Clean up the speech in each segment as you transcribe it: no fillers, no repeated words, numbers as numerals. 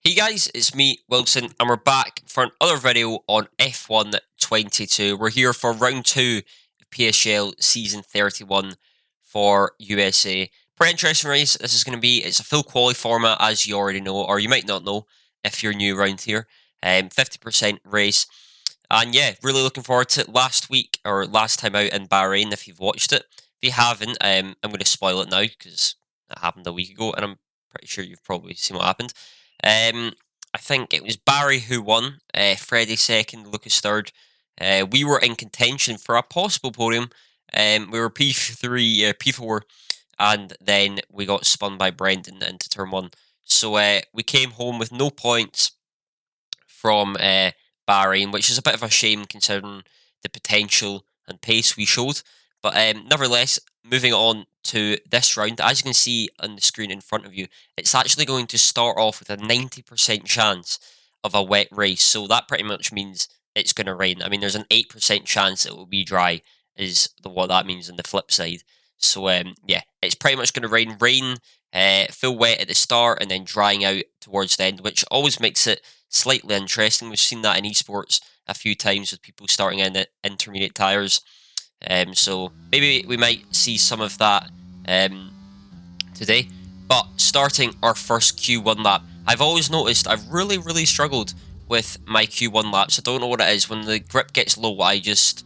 Hey guys, it's me, Wilson, and we're back for another video on F1 22. We're here for round 2 of Psgl Season 31 for USA. Pretty interesting race this is going to be. It's a full quali format, as you already know, or you might not know if you're new around here. 50% race. And yeah, really looking forward to it. Last week, or last time out in Bahrain, if you've watched it. If you haven't, I'm going to spoil it now, because it happened a week ago, and I'm pretty sure you've probably seen what happened. I think it was Barry who won, Freddie second, Lucas third. We were in contention for a possible podium. We were P3, P4, and then we got spun by Brendan into turn 1. So we came home with no points from Bahrain, which is a bit of a shame considering the potential and pace we showed. But nevertheless, moving on to this round, as you can see on the screen in front of you, it's actually going to start off with a 90% chance of a wet race. So that pretty much means it's going to rain. I mean, there's an 8% chance it will be dry, is what that means on the flip side. So yeah, it's pretty much going to rain. Full wet at the start and then drying out towards the end, which always makes it slightly interesting. We've seen that in esports a few times with people starting in at intermediate tyres. So maybe we might see some of that today. But starting our first Q1 lap, I've always noticed I've really struggled with my Q1 laps. I don't know what it is. When the grip gets low, I just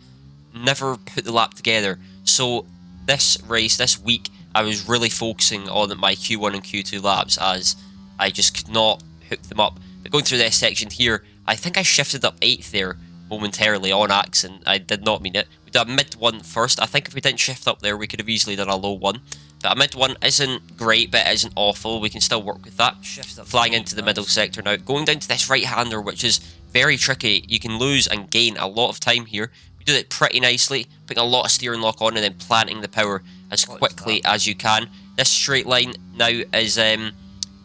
never put the lap together. So this race, this week, I was really focusing on my Q1 and Q2 laps as I just could not hook them up. But going through this section here, I think I shifted up 8th there momentarily on accident. I did not mean it. We did a mid 1 first. I think if we didn't shift up there, we could have easily done a low 1. But a mid 1 isn't great, but it isn't awful. We can still work with that. Flying into the middle sector now. Going down to this right-hander, which is very tricky. You can lose and gain a lot of time here. We did it pretty nicely, putting a lot of steering lock on and then planting the power as quickly as you can. This straight line now is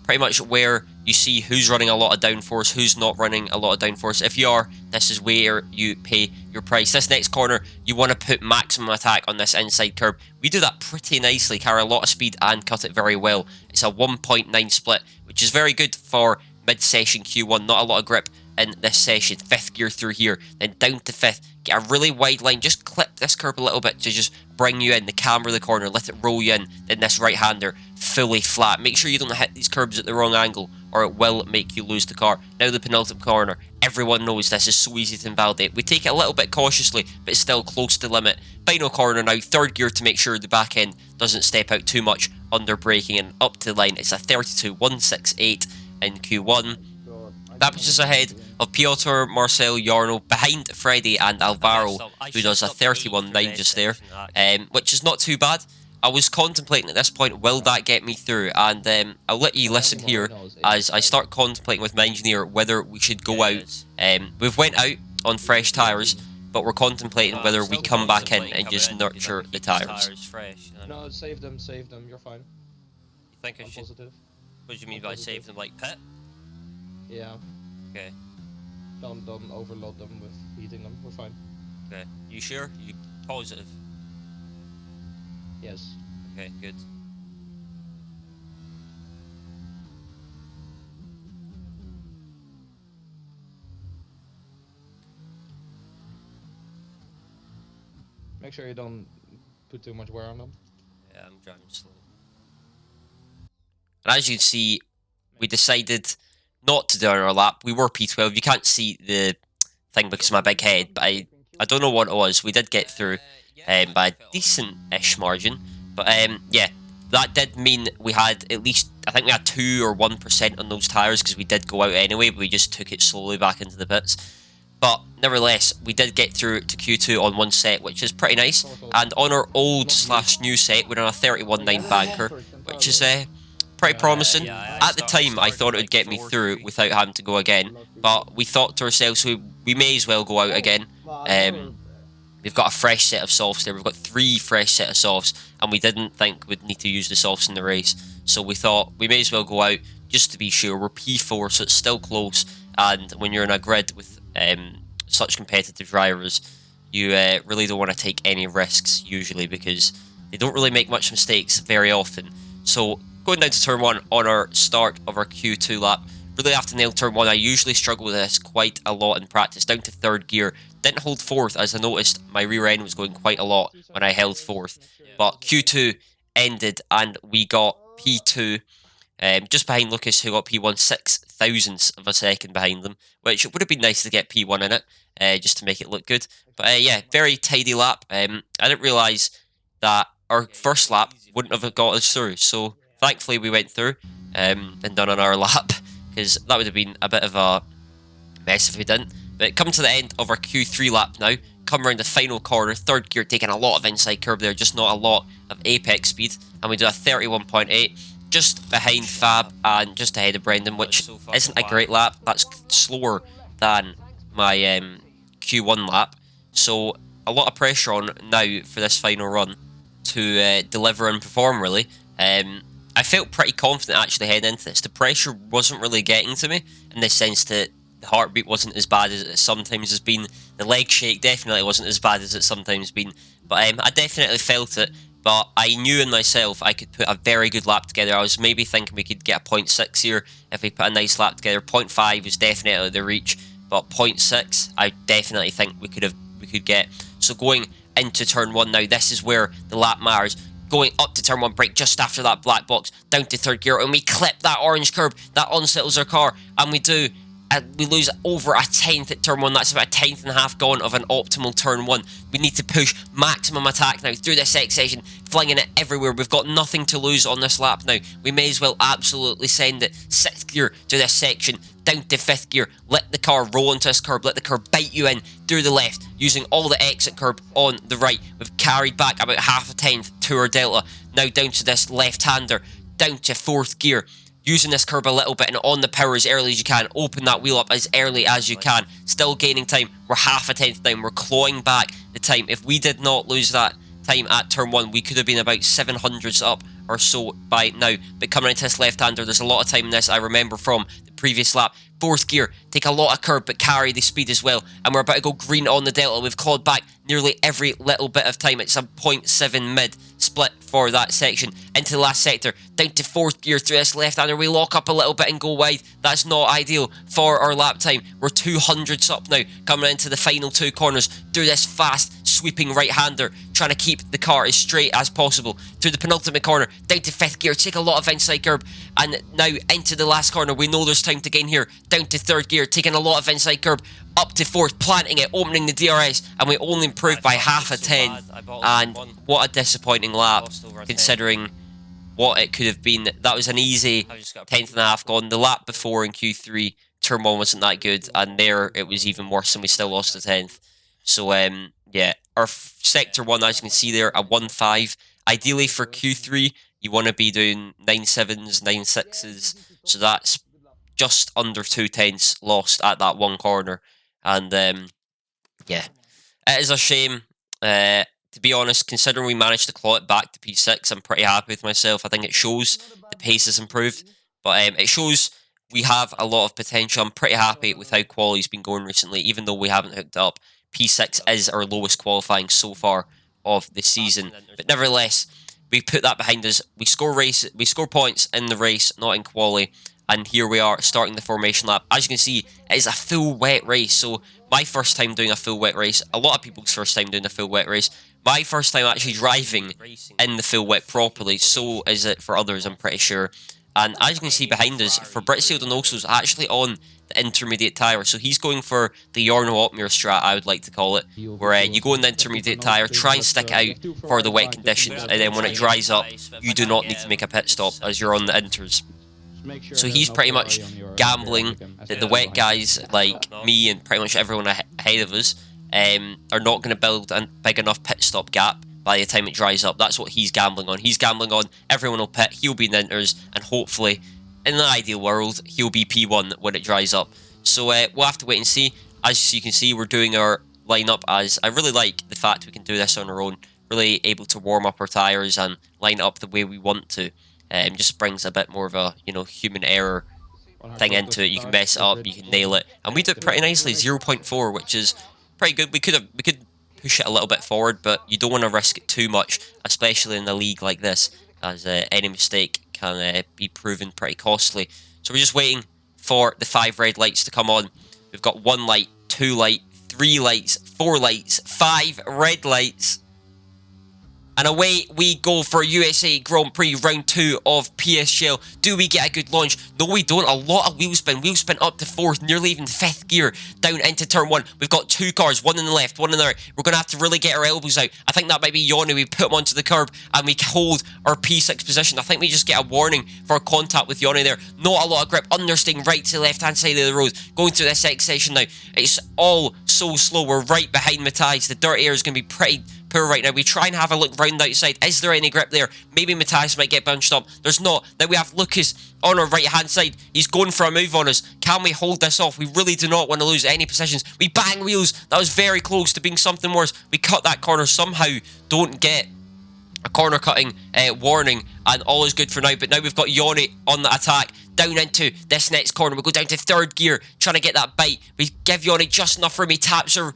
pretty much where you see who's running a lot of downforce, who's not running a lot of downforce. If you are, this is where you pay your price. This next corner, you want to put maximum attack on this inside curb. We do that pretty nicely, carry a lot of speed and cut it very well. It's a 1.9 split, which is very good for mid-session Q1. Not a lot of grip in this session. 5th gear through here, then down to 5th. Get a really wide line, just clip this curb a little bit to just bring you in, the camber the corner, let it roll you in, then this right-hander, fully flat. Make sure you don't hit these curbs at the wrong angle, or it will make you lose the car. Now the penultimate corner, everyone knows this is so easy to invalidate. We take it a little bit cautiously, but it's still close to the limit. Final corner now, 3rd gear to make sure the back end doesn't step out too much under braking, and up to the line, it's a 32.168 in Q1. That puts us ahead of Piotr, Marcel, Jarno, behind Freddie and Alvaro, who does a 31.9 just there, which is not too bad. I was contemplating at this point, will that get me through? And I'll let you listen here as I start contemplating with my engineer whether we should go out. We've went out on fresh tyres, but we're contemplating whether we come back in and just nurture the tyres. No, save them, you're fine. You think I should? Positive. What do you mean by save them, like pit? Yeah. Okay. Don't overload them with heating them, we're fine. Okay. You sure? You positive? Yes. Okay, good. Make sure you don't put too much wear on them. Yeah, I'm driving slow. And as you can see, we decided not to do our lap. We were P12. You can't see the thing because of my big head, but I don't know what it was. We did get through by a decent-ish margin. But yeah, that did mean we had at least, I think we had 2 or 1% on those tyres because we did go out anyway, but we just took it slowly back into the pits. But nevertheless, we did get through to Q2 on 1 set, which is pretty nice. And on our old/new set, we're on a 31.9 banker, which is pretty promising. At the time, I thought it would get me through without having to go again, but we thought to ourselves, we may as well go out again. We've got a fresh set of softs there. We've got 3 fresh set of softs, and we didn't think we'd need to use the softs in the race. So we thought we may as well go out just to be sure. We're P4, so it's still close. And when you're in a grid with such competitive drivers, you really don't want to take any risks usually because they don't really make much mistakes very often. So going down to turn 1 on our start of our Q2 lap, really have to nail turn 1. I usually struggle with this quite a lot in practice, down to 3rd gear. Didn't hold 4th, as I noticed my rear end was going quite a lot when I held 4th. But Q2 ended and we got P2 just behind Lucas, who got P1 6 thousandths of a second behind them, which would have been nice to get P1 in it, just to make it look good. But yeah, very tidy lap. I didn't realise that our first lap wouldn't have got us through, so thankfully we went through and done on our lap, because that would have been a bit of a mess if we didn't. But come to the end of our Q3 lap now, come around the final corner, 3rd gear, taking a lot of inside curb there, just not a lot of apex speed, and we do a 31.8, just behind Fab and just ahead of Brendan, which isn't a great lap. That's slower than my Q1 lap, so a lot of pressure on now for this final run to deliver and perform, really. I felt pretty confident actually heading into this. The pressure wasn't really getting to me, in the sense that the heartbeat wasn't as bad as it sometimes has been. The leg shake definitely wasn't as bad as it sometimes been. But I definitely felt it. But I knew in myself I could put a very good lap together. I was maybe thinking we could get a 0.6 here if we put a nice lap together. 0.5 is definitely the reach, but 0.6 I definitely think we could get. So going into turn 1 now, this is where the lap matters. Going up to turn 1, brake just after that black box, down to 3rd gear, and we clip that orange curb. That unsettles our car, and we do. We lose over a 10th at turn 1. That's about a 10th and a half gone of an optimal turn 1. We need to push maximum attack now through this X section, flinging it everywhere. We've got nothing to lose on this lap now. We may as well absolutely send it 6th gear to this section, down to 5th gear, let the car roll into this curb, let the curb bite you in through the left, using all the exit curb on the right. We've carried back about half a 10th to our delta, now down to this left-hander, down to 4th gear, using this curb a little bit and on the power as early as you can, open that wheel up as early as you can, still gaining time. We're half a 10th down, we're clawing back the time. If we did not lose that time at turn 1, we could have been about 700s up or so by now. But coming into this left-hander, there's a lot of time in this I remember from the previous lap. 4th gear, take a lot of curb but carry the speed as well, and we're about to go green on the delta. We've clawed back nearly every little bit of time. It's a 0.7 mid split for that section. Into the last sector, down to 4th gear through this left-hander. We lock up a little bit and go wide. That's not ideal for our lap time. We're 200s up now, coming into the final 2 corners through this fast sweeping right-hander, trying to keep the car as straight as possible. Through the penultimate corner, down to 5th gear, take a lot of inside curb, and now into the last corner. We know there's time to gain here, down to 3rd gear, taking a lot of inside curb, up to 4th, planting it, opening the DRS, and we only improved by half a 10th, and what a disappointing lap, considering what it could have been. That was an easy 10th and a half gone. The lap before in Q3, turn 1 wasn't that good, and there it was even worse, and we still lost a 10th. So yeah, our sector 1, as you can see there, a 1.5. Ideally for Q3, you want to be doing 9.7s, 9.6s, so that's just under 2 tenths lost at that one corner. And yeah, it is a shame. To be honest, considering we managed to claw it back to P6, I'm pretty happy with myself. I think it shows the pace has improved, but it shows we have a lot of potential. I'm pretty happy with how quality's been going recently, even though we haven't hooked up. P6 is our lowest qualifying so far of the season, but nevertheless, we put that behind us. We score points in the race, not in quali, and here we are starting the formation lap. As you can see, it is a full wet race, so my first time doing a full wet race, a lot of people's first time doing a full wet race, my first time actually driving in the full wet properly, so is it for others, I'm pretty sure. And as you can see behind us, for Psgl and also is actually on the intermediate tyre, so he's going for the Jarno-Opmeer strat, I would like to call it, where you go in the intermediate tyre, try and stick out for the wet conditions, and then when it dries up, you do not need to make a pit stop as you're on the inters. So he's pretty much gambling that the wet guys like me and pretty much everyone ahead of us are not going to build a big enough pit stop gap by the time it dries up. That's what he's gambling on. He's gambling on everyone will pit, he'll be in the inters, and hopefully, in an ideal world, he'll be P1 when it dries up. So we'll have to wait and see. As you can see, we're doing our lineup as I really like the fact we can do this on our own. Really able to warm up our tyres and line it up the way we want to. Just brings a bit more of a, human error thing into it. You can mess it up, you can nail it, and we did pretty nicely. 0.4, which is pretty good. We could push it a little bit forward, but you don't want to risk it too much, especially in a league like this, as any mistake can be proven pretty costly. So we're just waiting for the 5 red lights to come on. We've got 1 light, 2 light, 3 lights, 4 lights, 5 red lights. And away we go for USA Grand Prix Round 2 of Psgl. Do we get a good launch? No, we don't. A lot of wheel spin. Wheel spin up to 4th, nearly even 5th gear, down into turn 1. We've got 2 cars, one in the left, one in the right. We're going to have to really get our elbows out. I think that might be Yanni. We put him onto the curb and we hold our P6 position. I think we just get a warning for contact with Yanni there. Not a lot of grip. Understeering right to the left-hand side of the road. Going through this X section now. It's all so slow. We're right behind Matthias. The dirt air is going to be pretty poor right now. We try and have a look round the outside. Is there any grip there? Maybe Matthias might get bunched up. There's not. Now we have Lucas on our right hand side. He's going for a move on us. Can we hold this off? We really do not want to lose any positions. We bang wheels. That was very close to being something worse. We cut that corner. Somehow don't get a corner cutting warning, and all is good for now. But now we've got Yanni on the attack. Down into this next corner. We go down to 3rd gear, trying to get that bite. We give Yanni just enough room. He taps her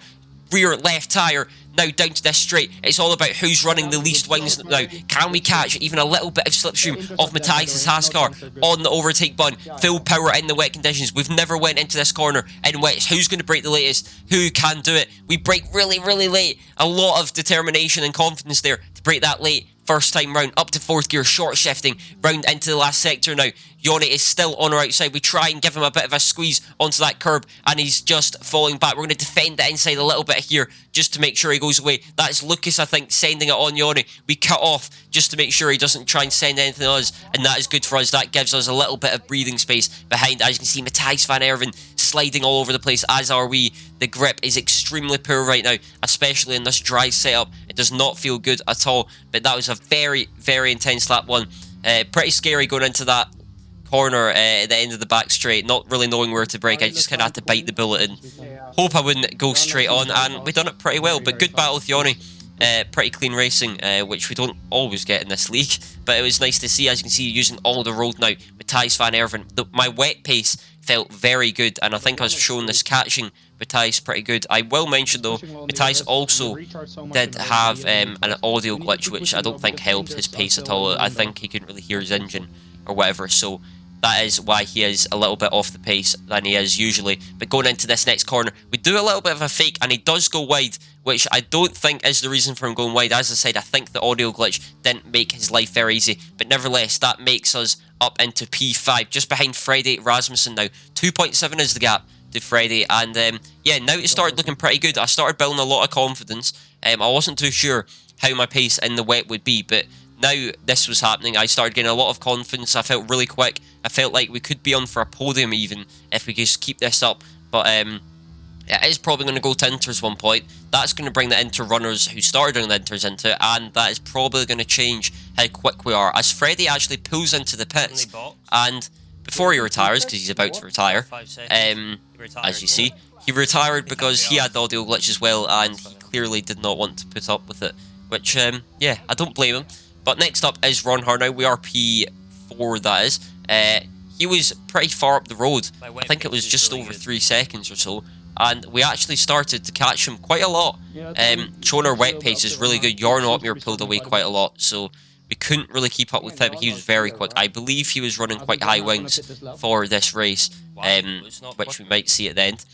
rear left tyre. Now down to this straight. It's all about who's running the least wings now. Can we catch even a little bit of slipstream off Matthias' Haas car on the overtake button? Full power in the wet conditions. We've never went into this corner in wets. Who's going to break the latest? Who can do it? We break really, really late. A lot of determination and confidence there to break that late. First time round, up to 4th gear, short shifting, round into the last sector now. Yanni is still on our outside. We try and give him a bit of a squeeze onto that curb, and he's just falling back. We're going to defend the inside a little bit here, just to make sure he goes away. That's Lucas, I think, sending it on Yanni. We cut off, just to make sure he doesn't try and send anything on us, and that is good for us. That gives us a little bit of breathing space behind. As you can see, Matthias van Erven sliding all over the place, as are we. The grip is extremely poor right now, especially in this dry setup. It does not feel good at all, but that was a very, very intense lap 1. Pretty scary going into that corner at the end of the back straight, not really knowing where to brake. I just kind of had to bite the bullet and hope I wouldn't go straight on, and we done it pretty well. But good battle with Yanni. Pretty clean racing, which we don't always get in this league, but it was nice to see. As you can see, using all the road now. Matthias van Erven, my wet pace felt very good, and I think I was showing this catching Matthias pretty good. I will mention though, Matthias also did have an audio glitch, which I don't think helped his pace at all. I think he couldn't really hear his engine or whatever, so that is why he is a little bit off the pace than he is usually. But going into this next corner, we do a little bit of a fake, and he does go wide, which I don't think is the reason for him going wide. As I said, I think the audio glitch didn't make his life very easy, but nevertheless, that makes us up into P5, just behind Freddie Rasmussen now. 2.7 is the gap to Freddie, and yeah, now it started looking pretty good. I started building a lot of confidence. I wasn't too sure how my pace in the wet would be, but now this was happening. I started getting a lot of confidence. I felt really quick. I felt like we could be on for a podium even if we just keep this up, but it is probably going to go to Inters one point. That's going to bring the Inter runners who started on the Inters into it, and that is probably going to change how quick we are. As Freddie actually pulls into the pits, and before he retires, because he's about to retire, as you see, he retired because he had the audio glitch as well, and he clearly did not want to put up with it, which, yeah, I don't blame him. But next up is Ron Harnow. We are P4, that is. He was pretty far up the road. I think it was just over 3 seconds or so, and we actually started to catch him quite a lot. Showing our wet pace is really good. Jorn Otmir pulled away quite a lot, so we couldn't really keep up with him. He was very quick. I believe he was running quite high wings for this race, which we might see at the end.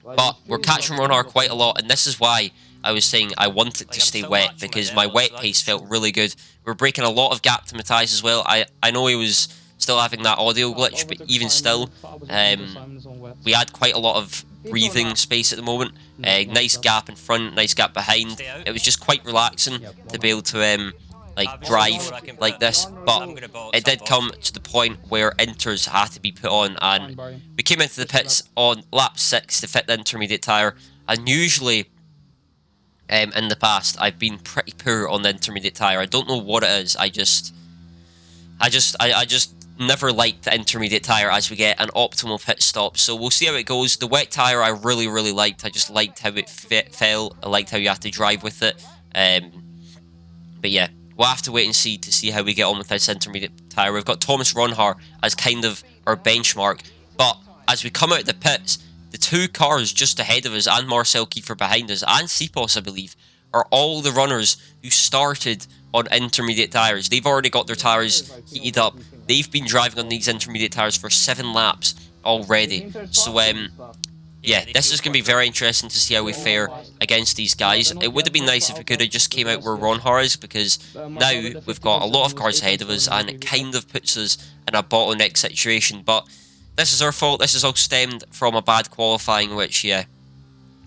But we're catching Ron Har quite a lot, and this is why I was saying I want it to stay wet, because my wet pace felt really good. We're breaking a lot of gap to Matthias as well. I know he was still having that audio glitch, but even still, we had quite a lot of breathing space at the moment. Nice gap in front, nice gap behind. It was just quite relaxing to be able to like drive like this, but it did come to the point where Inters had to be put on, and we came into the pits on lap 6 to fit the intermediate tyre. And usually in the past I've been pretty poor on the intermediate tyre. I don't know what it is. I just never liked the intermediate tyre as we get an optimal pit stop. So we'll see how it goes. The wet tyre I really liked. I just liked how it felt. I liked how you have to drive with it. But yeah, we'll have to wait and see how we get on with this intermediate tyre. We've got Thomas Ronhar as kind of our benchmark, but as we come out of the pits, the 2 cars just ahead of us and Marcel Kiefer behind us and Sipos, I believe, are all the runners who started on intermediate tyres. They've already got their tyres heated up. They've been driving on these intermediate tyres for 7 laps, already. So yeah, this is going to be very interesting to see how we fare against these guys. It would have been nice if we could have just came out where Ronhar is, because now we've got a lot of cards ahead of us, and it kind of puts us in a bottleneck situation. But this is our fault. This is all stemmed from a bad qualifying, which, yeah,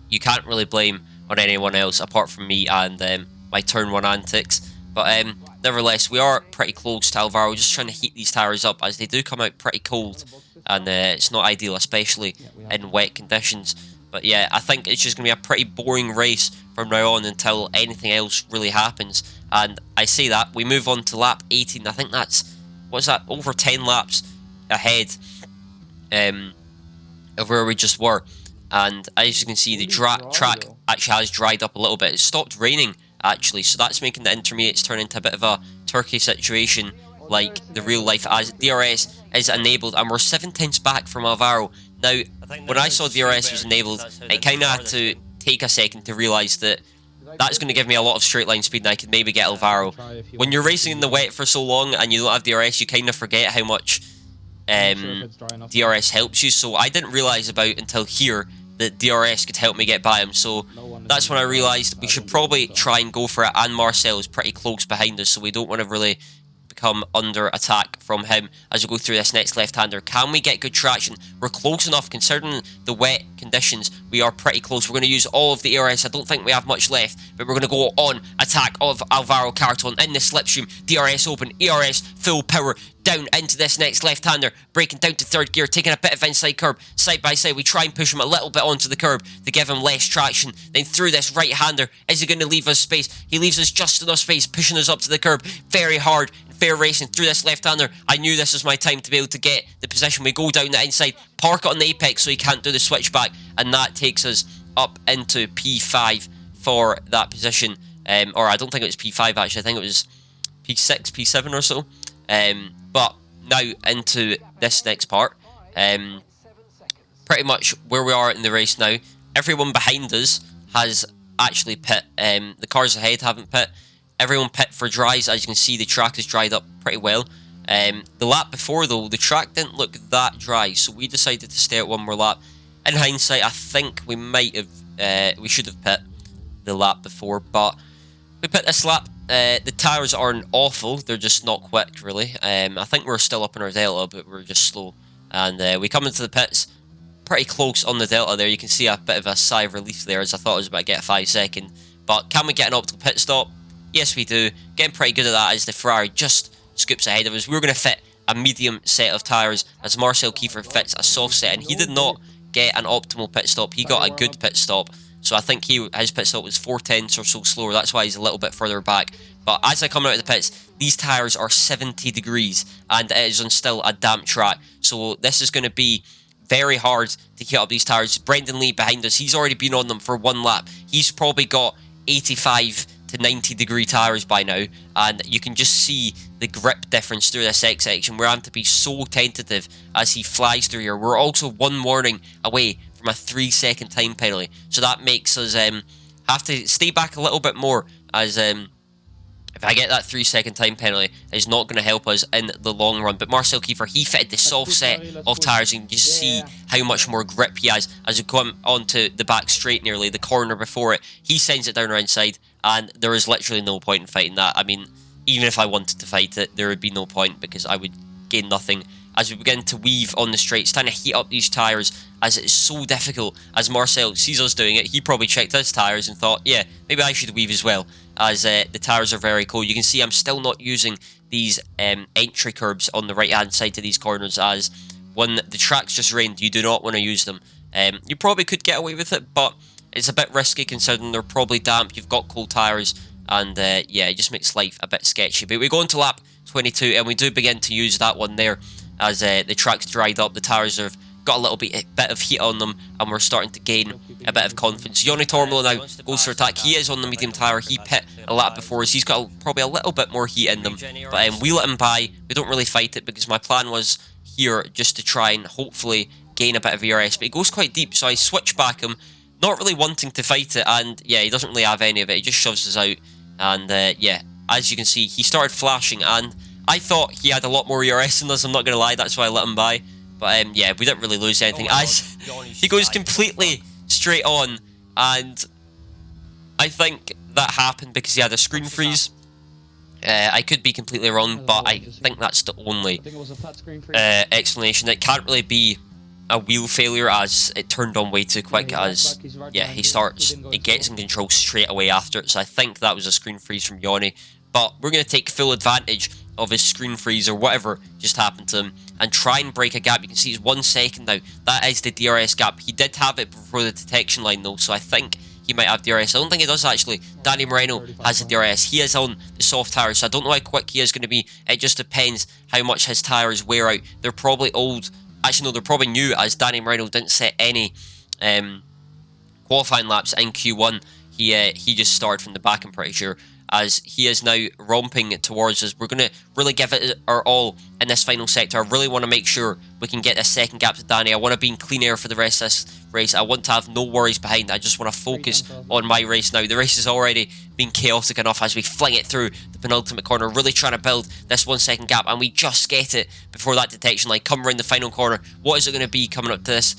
you can't really blame on anyone else apart from me and my turn 1 antics. But nevertheless, we are pretty close to Alvaro, just trying to heat these tires up as they do come out pretty cold, and it's not ideal, especially in wet conditions. But yeah, I think it's just going to be a pretty boring race from now on until anything else really happens. And I say that, we move on to lap 18. I think that's, what's that, over 10 laps ahead of where we just were. And as you can see, the track actually has dried up a little bit. It stopped raining, actually, so that's making the intermediates turn into a bit of a Turkey situation, like the real life, as DRS is enabled, and we're 7/10 back from Alvaro. Now, when I saw DRS was enabled, I kind of had to take a second to realise that that's going to give me a lot of straight line speed and I could maybe get Alvaro. When you're racing in the wet for so long and you don't have DRS, you kind of forget how much DRS helps you, so I didn't realise about until here that DRS could help me get by him, so that's when I realised we should probably try and go for it, and Marcel is pretty close behind us, so we don't want to really become under attack from him as we go through this next left-hander. Can we get good traction? We're close enough, considering the wet conditions. We are pretty close. We're going to use all of the ERS. I don't think we have much left, but we're going to go on attack of Alvaro Carton in the slipstream. DRS open, ERS full power down into this next left-hander, braking down to third gear, taking a bit of inside curb, side by side. We try and push him a little bit onto the curb to give him less traction. Then through this right-hander, is he going to leave us space? He leaves us just enough space, pushing us up to the curb. Very hard, fair racing through this left-hander. I knew this was my time to be able to get the position. We go down the inside, park it on the apex so he can't do the switchback, and that takes us up into P5 for that position. Or I don't think it was P5 actually, I think it was P6, P7 or so. But now into this next part, pretty much where we are in the race now. Everyone behind us has actually pit. The cars ahead haven't pit. Everyone pit for dries. As you can see, the track has dried up pretty well. The lap before, though, the track didn't look that dry, so we decided to stay at one more lap. In hindsight, I think we might have, we should have pit the lap before, but we pit this lap. The tyres aren't awful, they're just not quick, really. I think we're still up in our delta, but we're just slow. And we come into the pits pretty close on the delta there. You can see a bit of a sigh of relief there, as I thought I was about to get a 5-second. But can we get an optimal pit stop? Yes, we do. Getting pretty good at that as the Ferrari just scoops ahead of us. We were going to fit a medium set of tyres as Marcel Kiefer fits a soft set, and he did not get an optimal pit stop. He got a good pit stop. So I think his pit stop was 4/10 or so slower. That's why he's a little bit further back. But as I come out of the pits, these tyres are 70 degrees and it is on still a damp track. So this is going to be very hard to heat up these tyres. Brendan Lee behind us, he's already been on them for one lap. He's probably got 85 to 90 degree tyres by now. And you can just see the grip difference through this X section. We're having to be so tentative as he flies through here. We're also one warning away from a 3-second time penalty, so that makes us have to stay back a little bit more, as if I get that 3-second time penalty, it's not going to help us in the long run. But Marcel Kiefer, he fitted the soft set of tyres, and you can just see how much more grip he has as we come onto the back straight, nearly the corner before it. He sends it down our inside, and there is literally no point in fighting that. I mean, even if I wanted to fight it, there would be no point, because I would gain nothing. As we begin to weave on the straights, trying to heat up these tyres, as it is so difficult. As Marcel sees us doing it, he probably checked his tyres and thought, yeah, maybe I should weave as well, as the tyres are very cold. You can see I'm still not using these entry curbs on the right hand side to these corners, as when the track's just rained, you do not want to use them. You probably could get away with it, but it's a bit risky considering they're probably damp, you've got cold tyres, and yeah, it just makes life a bit sketchy. But we go into lap 22 and we do begin to use that one there, as the track's dried up, the tyres have got a little bit of heat on them, and we're starting to gain a bit of confidence. Yoni Tormolo now goes for attack. He is on the medium tyre. He pit a lap before us. He's got probably a little bit more heat in them, but we let him by. We don't really fight it, because my plan was here just to try and hopefully gain a bit of ERS, but he goes quite deep, so I switch back him, not really wanting to fight it, and yeah, he doesn't really have any of it. He just shoves us out, and yeah, as you can see, he started flashing, and I thought he had a lot more ERS than us, I'm not going to lie, that's why I let him by. But yeah, we didn't really lose anything. Oh my As God, he goes completely straight on, and I think that happened because he had a screen freeze. I could be completely wrong, but I think that's the only explanation. It can't really be a wheel failure, as it turned on way too quick. As yeah, he gets in control straight away after it. So I think that was a screen freeze from Yanni. But we're going to take full advantage of his screen freeze or whatever just happened to him and try and break a gap. You can see it's 1 second now. That is the DRS gap. He did have it before the detection line though, so I think he might have DRS. I don't think he does actually. Danny Moreno has the DRS. He is on the soft tyres, so I don't know how quick he is going to be. It just depends how much his tyres wear out. They're probably old. Actually, no, they're probably new, as Danny Moreno didn't set any qualifying laps in Q1. He just started from the back, I'm pretty sure, as he is now romping towards us. We're going to really give it our all in this final sector. I really want to make sure we can get this second gap to Danny. I want to be in clean air for the rest of this race. I want to have no worries behind. I just want to focus on my race now. The race has already been chaotic enough as we fling it through the penultimate corner, really trying to build this 1 second gap, and we just get it before that detection line. Come around the final corner. What is it going to be coming up to this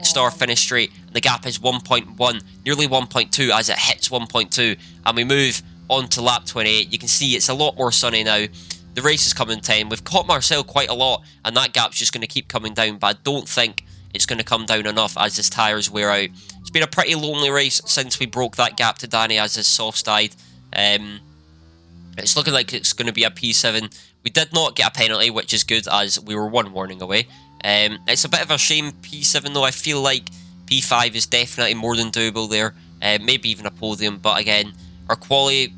star finish straight? The gap is 1.1, nearly 1.2 as it hits 1.2, and we move on to lap 28. You can see it's a lot more sunny now. The race is coming 10. We've caught Marcel quite a lot, and that gap's just going to keep coming down, but I don't think it's going to come down enough as his tyres wear out. It's been a pretty lonely race since we broke that gap to Danny as his softs died. It's looking like it's going to be a P7. We did not get a penalty, which is good, as we were 1 warning away. It's a bit of a shame, P7 though. I feel like P5 is definitely more than doable there. Maybe even a podium, but again, our quality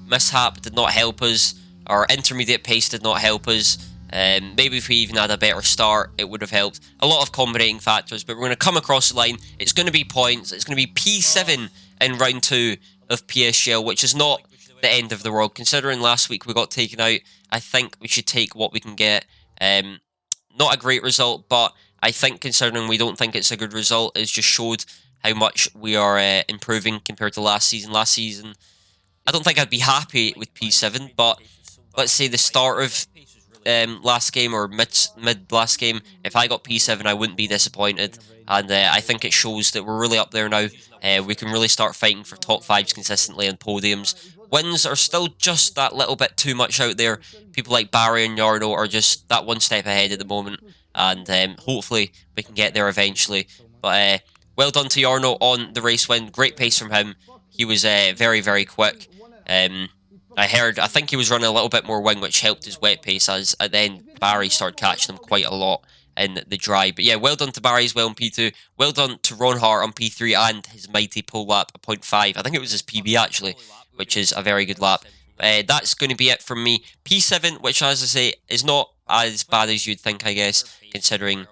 mishap did not help us. Our intermediate pace did not help us. Maybe if we even had a better start, it would have helped. A lot of combinating factors, but we're going to come across the line. It's going to be points. It's going to be P7 in round 2 of Psgl, which is not the end of the world. Considering last week we got taken out, I think we should take what we can get. Not a great result, but I think considering we don't think it's a good result, it's just showed how much we are improving compared to last season. Last season, I don't think I'd be happy with P7, but let's say the start of last game or mid last game, if I got P7, I wouldn't be disappointed. And I think it shows that we're really up there now. We can really start fighting for top 5s consistently and podiums. Wins are still just that little bit too much out there. People like Barry and Yarno are just that 1 step ahead at the moment, and hopefully we can get there eventually. But well done to Yarno on the race win. Great pace from him. He was very, very quick. I think he was running a little bit more wing, which helped his wet pace, as at the end Barry started catching him quite a lot in the dry. But yeah, well done to Barry as well in P2. Well done to Ron Hart on P3 and his mighty pole lap, a 0.5. I think it was his PB actually, which is a very good lap. That's going to be it from me. P7, which as I say, is not as bad as you'd think, I guess, considering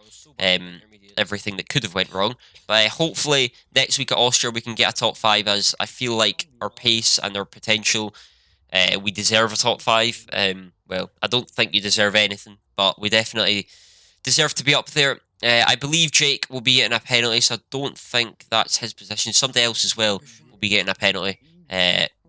everything that could have went wrong. But hopefully next week at Austria we can get a top 5, as I feel like our pace and our potential, we deserve a top 5. Well, I don't think you deserve anything, but we definitely deserve to be up there. I believe Jake will be getting a penalty, so I don't think that's his position. Somebody else as well will be getting a penalty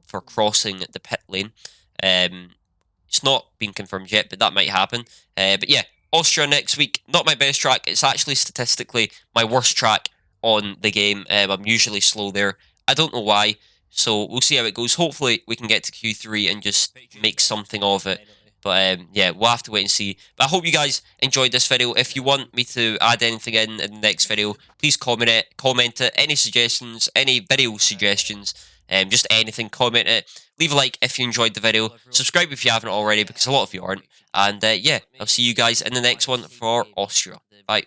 for crossing the pit lane. It's not been confirmed yet, but that might happen. But yeah, Austria next week. Not my best track. It's actually statistically my worst track on the game. I'm usually slow there. I don't know why. So we'll see how it goes. Hopefully we can get to Q3 and just make something of it. But yeah, we'll have to wait and see. But I hope you guys enjoyed this video. If you want me to add anything in the next video, please comment it. Any suggestions, any video suggestions, just anything, comment it. Leave a like if you enjoyed the video. Subscribe if you haven't already, because a lot of you aren't. And yeah, I'll see you guys in the next one for Austria. Bye.